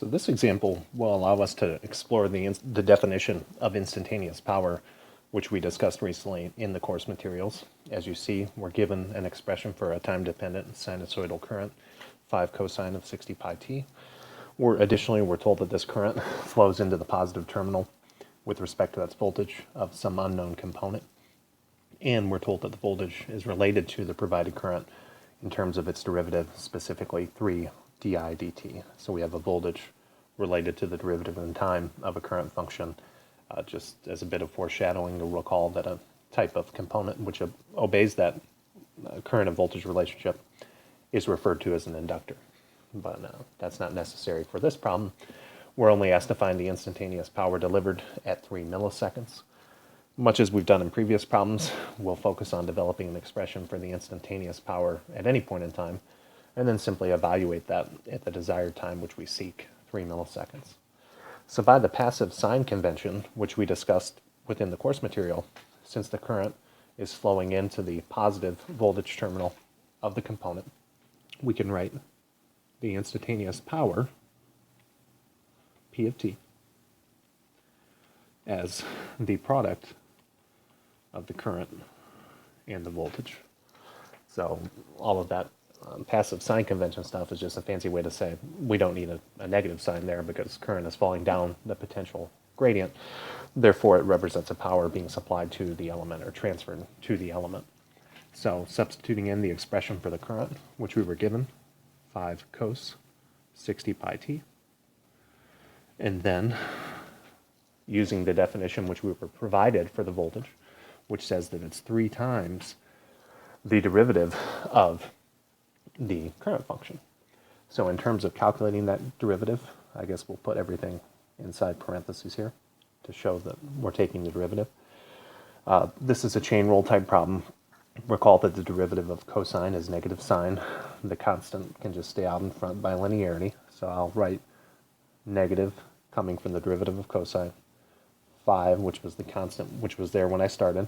So this example will allow us to explore the definition of instantaneous power, which we discussed recently in the course materials. As you see, we're given an expression for a time-dependent sinusoidal current, 5 cosine of 60 pi t. Additionally, we're told that this current flows into the positive terminal with respect to its voltage of some unknown component. And we're told that the voltage is related to the provided current in terms of its derivative, specifically 3 di dt. So we have a voltage related to the derivative in time of a current function. Just as a bit of foreshadowing, you'll recall that a type of component which obeys that current and voltage relationship is referred to as an inductor. But that's not necessary for this problem. We're only asked to find the instantaneous power delivered at 3 milliseconds. Much as we've done in previous problems, we'll focus on developing an expression for the instantaneous power at any point in time, and then simply evaluate that at the desired time which we seek, 3 milliseconds. So by the passive sign convention, which we discussed within the course material, since the current is flowing into the positive voltage terminal of the component, we can write the instantaneous power, P of t, as the product of the current and the voltage. So all of that passive sign convention stuff is just a fancy way to say we don't need a negative sign there because current is falling down the potential gradient. Therefore, it represents a power being supplied to the element or transferred to the element. So substituting in the expression for the current, which we were given, 5 cos 60 pi t, and then using the definition which we were provided for the voltage, which says that it's 3 times the derivative of the current function. So in terms of calculating that derivative, I guess we'll put everything inside parentheses here to show that we're taking the derivative. This is a chain rule type problem. Recall that the derivative of cosine is negative sine. The constant can just stay out in front by linearity. So I'll write negative coming from the derivative of cosine, 5, which was the constant which was there when I started,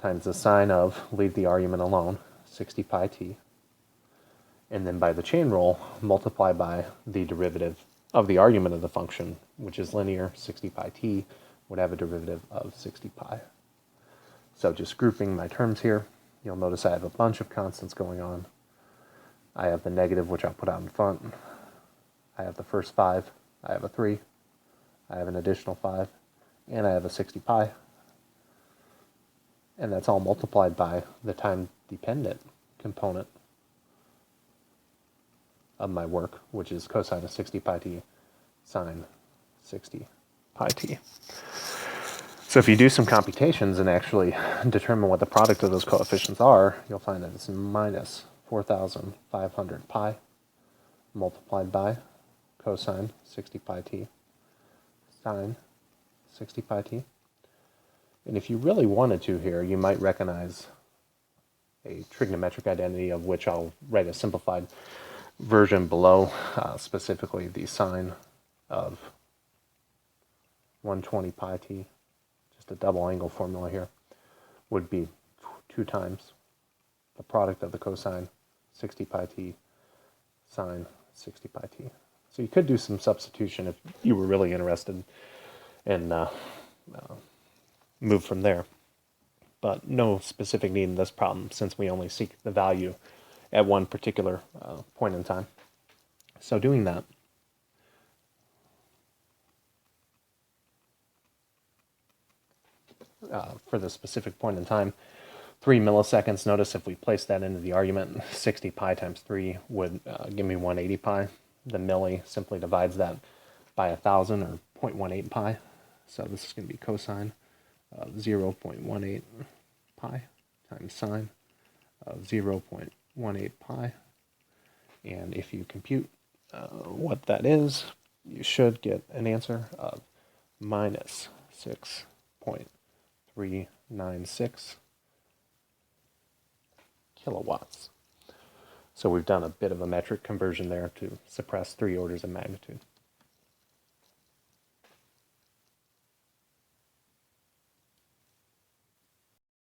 times the sine of, leave the argument alone, 60 pi t. And then by the chain rule, multiply by the derivative of the argument of the function, which is linear, 60 pi t, would have a derivative of 60 pi. So just grouping my terms here, you'll notice I have a bunch of constants going on. I have the negative, which I'll put out in front. I have the first 5. I have a 3. I have an additional 5. And I have a 60 pi. And that's all multiplied by the time-dependent component of my work, which is cosine of 60 pi t sine 60 pi t. So if you do some computations and actually determine what the product of those coefficients are, you'll find that it's minus 4,500 pi multiplied by cosine 60 pi t sine 60 pi t. And if you really wanted to here, you might recognize a trigonometric identity of which I'll write a simplified version below, specifically the sine of 120 pi t, just a double angle formula here, would be 2 times the product of the cosine 60 pi t sine 60 pi t. So you could do some substitution if you were really interested and move from there. But no specific need in this problem since we only seek the value at one particular point in time. So doing that, for the specific point in time, 3 milliseconds, notice if we place that into the argument, 60 pi times 3 would give me 180 pi. The milli simply divides that by 1,000 or 0.18 pi. So this is going to be cosine of 0.18 pi times sine of 0.18 pi. And if you compute what that is, you should get an answer of minus 6.396 kilowatts. So we've done a bit of a metric conversion there to suppress 3 orders of magnitude.